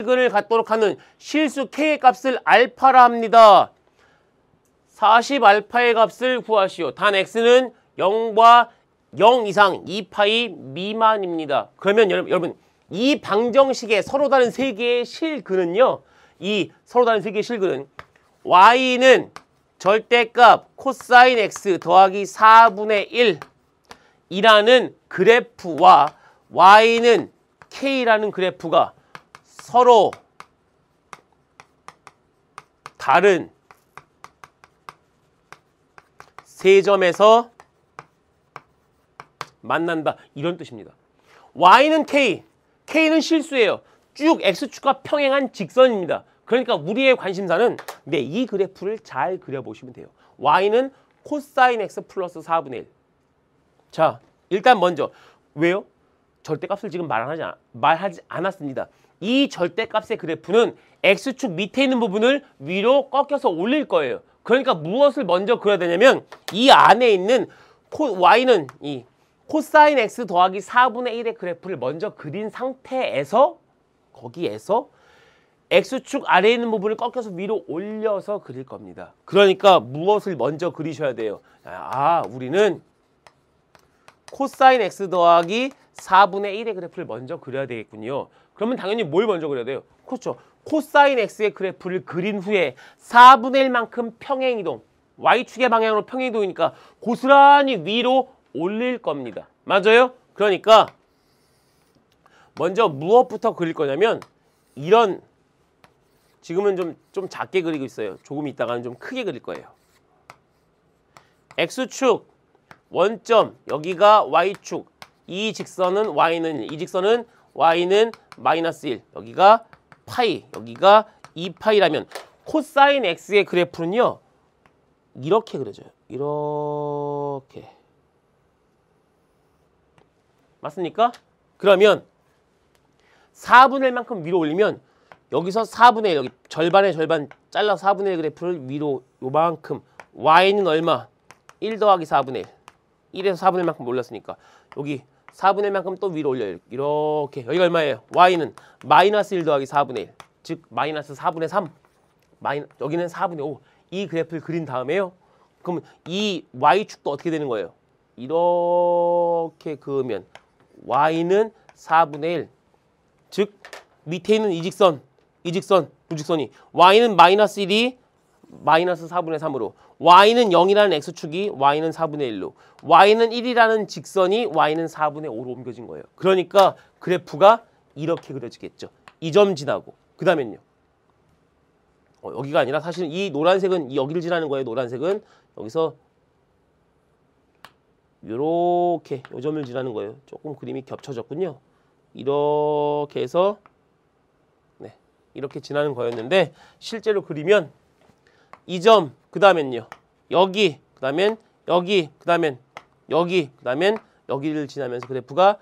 실근을 갖도록 하는 실수 K의 값을 알파라 합니다. 40알파의 값을 구하시오. 단 X는 0과 0 이상 2파이 미만입니다. 그러면 여러분 이 방정식의 서로 다른 세 개의 실근은요. 이 서로 다른 세 개의 실근은 Y는 절대값 코사인 X 더하기 4분의 1 이라는 그래프와 Y는 K라는 그래프가 서로 다른 세 점에서 만난다. 이런 뜻입니다. Y는 K, K는 실수예요. 쭉 X축과 평행한 직선입니다. 그러니까 우리의 관심사는 이 그래프를 잘 그려보시면 돼요. Y는 코사인 X 플러스 4분의 1. 자, 일단 먼저 왜요? 절대값을 지금 말하지 않았습니다. 이 절대값의 그래프는 X축 밑에 있는 부분을 위로 꺾여서 올릴 거예요. 그러니까 무엇을 먼저 그려야 되냐면 이 안에 있는 Y는 이 코사인 X 더하기 4분의 1의 그래프를 먼저 그린 상태에서 거기에서 X축 아래에 있는 부분을 꺾여서 위로 올려서 그릴 겁니다. 그러니까 무엇을 먼저 그리셔야 돼요? 우리는 코사인 X 더하기 4분의 1의 그래프를 먼저 그려야 되겠군요. 그러면 당연히 뭘 먼저 그려야 돼요? 그렇죠. 코사인 X의 그래프를 그린 후에 4분의 1만큼 평행이동, Y축의 방향으로 평행이동이니까 고스란히 위로 올릴 겁니다. 맞아요? 그러니까 먼저 무엇부터 그릴 거냐면 이런 지금은 좀 작게 그리고 있어요. 조금 있다가는 좀 크게 그릴 거예요. X축 원점 여기가 Y축 이 직선은 Y는 1, 이 직선은 Y는 마이너스 1 여기가 파이 여기가 2파이라면 코사인 X의 그래프는요 이렇게 그려져요. 이렇게 맞습니까? 그러면 4분의 1만큼 위로 올리면 여기서 4분의 1 여기 절반의 절반 잘라 4분의 1 그래프를 위로 요만큼 Y는 얼마? 1 더하기 4분의 1 1에서 4분의 1만큼 올렸으니까 여기 4분의 1만큼 또 위로 올려요. 이렇게 여기가 얼마예요? Y는 마이너스 1 더하기 4분의 1 즉 마이너스 4분의 3 여기는 4분의 5 이 그래프를 그린 다음에요. 그럼 이 Y축도 어떻게 되는 거예요? 이렇게 그으면 Y는 4분의 1 즉 밑에 있는 이 직선 우직선이 Y는 마이너스 1이 마이너스 4분의 3으로 Y는 0이라는 X축이 Y는 4분의 1로 Y는 1이라는 직선이 Y는 4분의 5로 옮겨진 거예요. 그러니까 그래프가 이렇게 그려지겠죠. 이 점 지나고 그 다음엔요. 여기가 아니라 사실 이 노란색은 여기를 지나는 거예요. 노란색은 여기서 이렇게 이 점을 지나는 거예요. 조금 그림이 겹쳐졌군요. 이렇게 해서 이렇게 지나는 거였는데 실제로 그리면 이 점, 그 다음엔요. 여기, 그 다음엔 여기, 그 다음엔 여기, 그 다음엔 여기를 지나면서 그래프가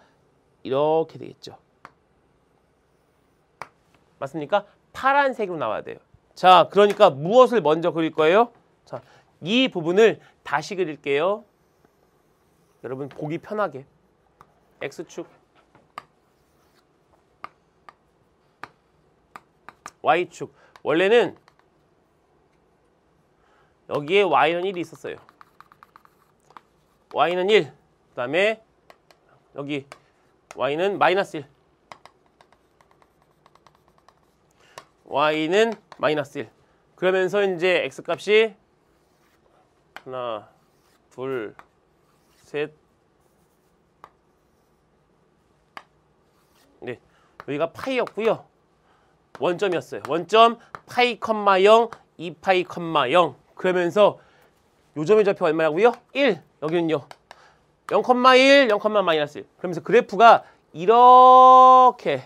이렇게 되겠죠. 맞습니까? 파란색으로 나와야 돼요. 자, 그러니까 무엇을 먼저 그릴 거예요? 자, 이 부분을 다시 그릴게요. 여러분 보기 편하게. X축, Y축. 원래는 여기에 Y는 1이 있었어요. Y는 1. 그 다음에 여기 Y는 마이너스 1. Y는 마이너스 1. 그러면서 이제 X값이 하나, 둘, 셋. 네, 여기가 파이였고요. 원점이었어요. 원점 파이, 0, 2파이, 0. 그러면서 요점의 좌표 얼마라고요? 1. 여기는요. 0,1, 0, 마이너스 1. 그러면서 그래프가 이렇게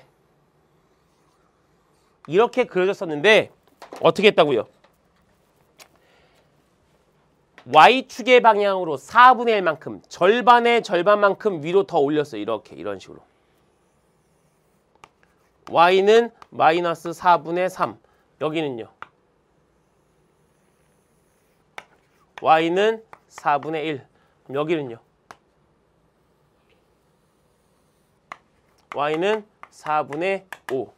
그려졌었는데 어떻게 했다고요? Y축의 방향으로 4분의 1만큼 절반의 절반만큼 위로 더 올렸어요. 이런 식으로. Y는 마이너스 4분의 3. 여기는요. Y는 4분의 1. 그럼 여기는요. Y는 4분의 5.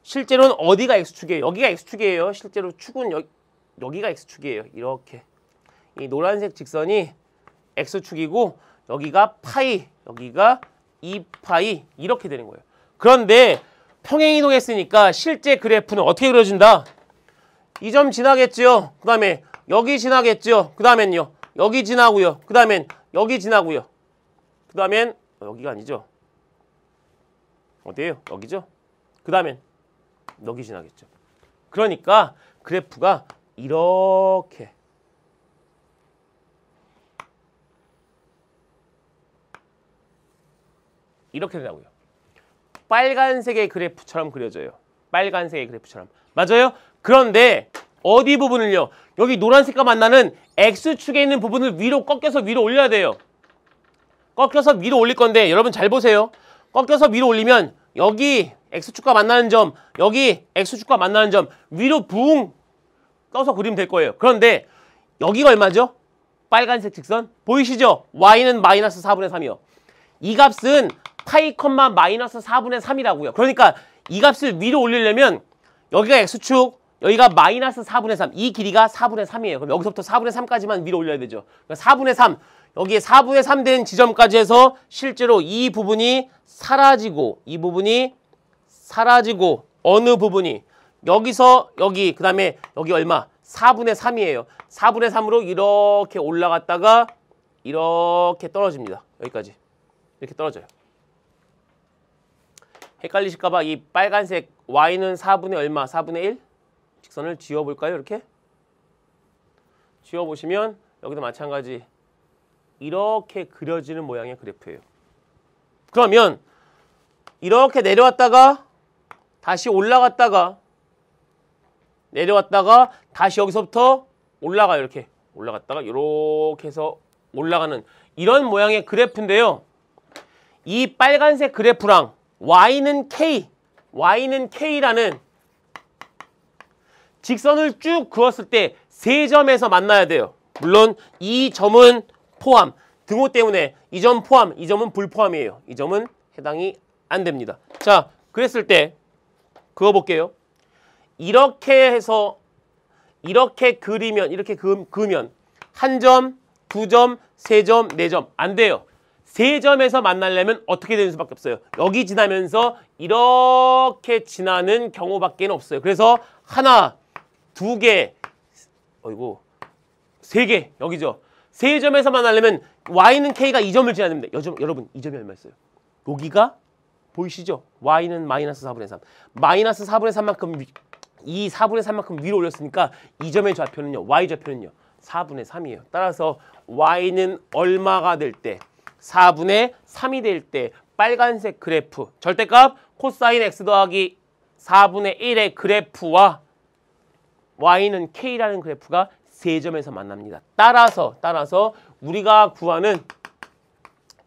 실제로는 어디가 X축이에요? 여기가 X축이에요. 실제로 축은 여기가 X축이에요. 이렇게. 이 노란색 직선이 X축이고 여기가 파이, 여기가 2파이 이렇게 되는 거예요. 그런데 평행이동했으니까 실제 그래프는 어떻게 그려진다? 이 점 지나겠죠. 그 다음에 여기 지나겠죠. 그 다음엔요. 여기 지나고요. 그 다음엔 여기 지나고요. 그 다음엔 여기가 아니죠. 어디예요? 여기죠. 그 다음엔 여기 지나겠죠. 그러니까 그래프가 이렇게 되라고요. 빨간색의 그래프처럼 그려져요. 빨간색의 그래프처럼. 맞아요? 그런데 어디 부분을요? 여기 노란색과 만나는 X축에 있는 부분을 위로 꺾여서 위로 올려야 돼요. 꺾여서 위로 올릴 건데 여러분 잘 보세요. 꺾여서 위로 올리면 여기 X축과 만나는 점, 여기 X축과 만나는 점 위로 붕 떠서 그리면 될 거예요. 그런데 여기가 얼마죠? 빨간색 직선 보이시죠? Y는 마이너스 4분의 3이요. 이 값은 파이 컴마 마이너스 4분의 3이라고요. 그러니까 이 값을 위로 올리려면 여기가 X축, 여기가 마이너스 4분의 3. 이 길이가 4분의 3이에요. 그럼 여기서부터 4분의 3까지만 위로 올려야 되죠. 그러니까 4분의 3. 여기에 4분의 3 된 지점까지 해서 실제로 이 부분이 사라지고 이 부분이 사라지고 어느 부분이 여기서 여기 그 다음에 여기 얼마? 4분의 3이에요. 4분의 3으로 이렇게 올라갔다가 이렇게 떨어집니다. 여기까지. 이렇게 떨어져요. 헷갈리실까봐 이 빨간색 Y는 4분의 얼마? 4분의 1? 직선을 지워볼까요? 이렇게? 지워보시면 여기도 마찬가지 이렇게 그려지는 모양의 그래프예요. 그러면 이렇게 내려왔다가 다시 올라갔다가 내려왔다가 다시 여기서부터 올라가요. 이렇게 올라갔다가 이렇게 해서 올라가는 이런 모양의 그래프인데요. 이 빨간색 그래프랑 Y는 K라는 직선을 쭉 그었을 때 세 점에서 만나야 돼요. 물론 이 점은 포함, 등호 때문에 이 점 포함, 이 점은 불포함이에요. 이 점은 해당이 안 됩니다. 자, 그랬을 때 그어볼게요. 이렇게 해서 이렇게 그리면 이렇게 그으면 한 점, 두 점, 세 점, 네 점 안 돼요. 세 점에서 만나려면 어떻게 되는 수밖에 없어요. 여기 지나면서 이렇게 지나는 경우밖에 없어요. 그래서 하나, 두 개, 어이구, 세 개 여기죠. 세 점에서 만나려면 Y는 K가 이 점을 지나야 됩니다. 여러분 이 점이 얼마였어요? 여기가 보이시죠? Y는 마이너스 4분의 3. 마이너스 4분의 3만큼 이 4분의 3만큼 위로 올렸으니까 이 점의 좌표는요. Y 좌표는요. 4분의 3이에요. 따라서 Y는 얼마가 될 때? 4분의 3이 될 때 빨간색 그래프 절대값 코사인 X 더하기 4분의 1의 그래프와 Y는 K라는 그래프가 세 점에서 만납니다. 따라서 우리가 구하는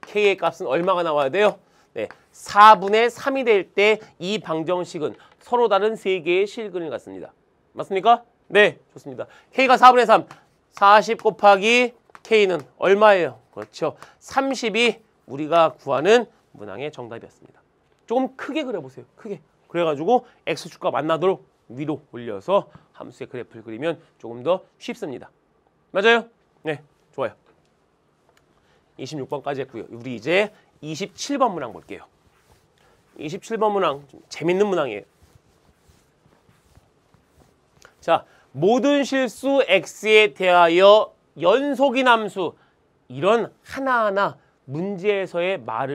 K의 값은 얼마가 나와야 돼요? 네, 4분의 3이 될 때 이 방정식은 서로 다른 세 개의 실근을 갖습니다. 맞습니까? 네, 좋습니다. K가 4분의 3, 40 곱하기 K는 얼마예요? 그렇죠. 30이 우리가 구하는 문항의 정답이었습니다. 조금 크게 그려보세요. 크게. 그래가지고 X축과 만나도록 위로 올려서 함수의 그래프를 그리면 조금 더 쉽습니다. 맞아요? 네, 좋아요. 26번까지 했고요. 우리 이제 27번 문항 볼게요. 27번 문항 좀 재밌는 문항이에요. 자, 모든 실수 X에 대하여 연속인 함수 이런 하나하나 문제에서의 말을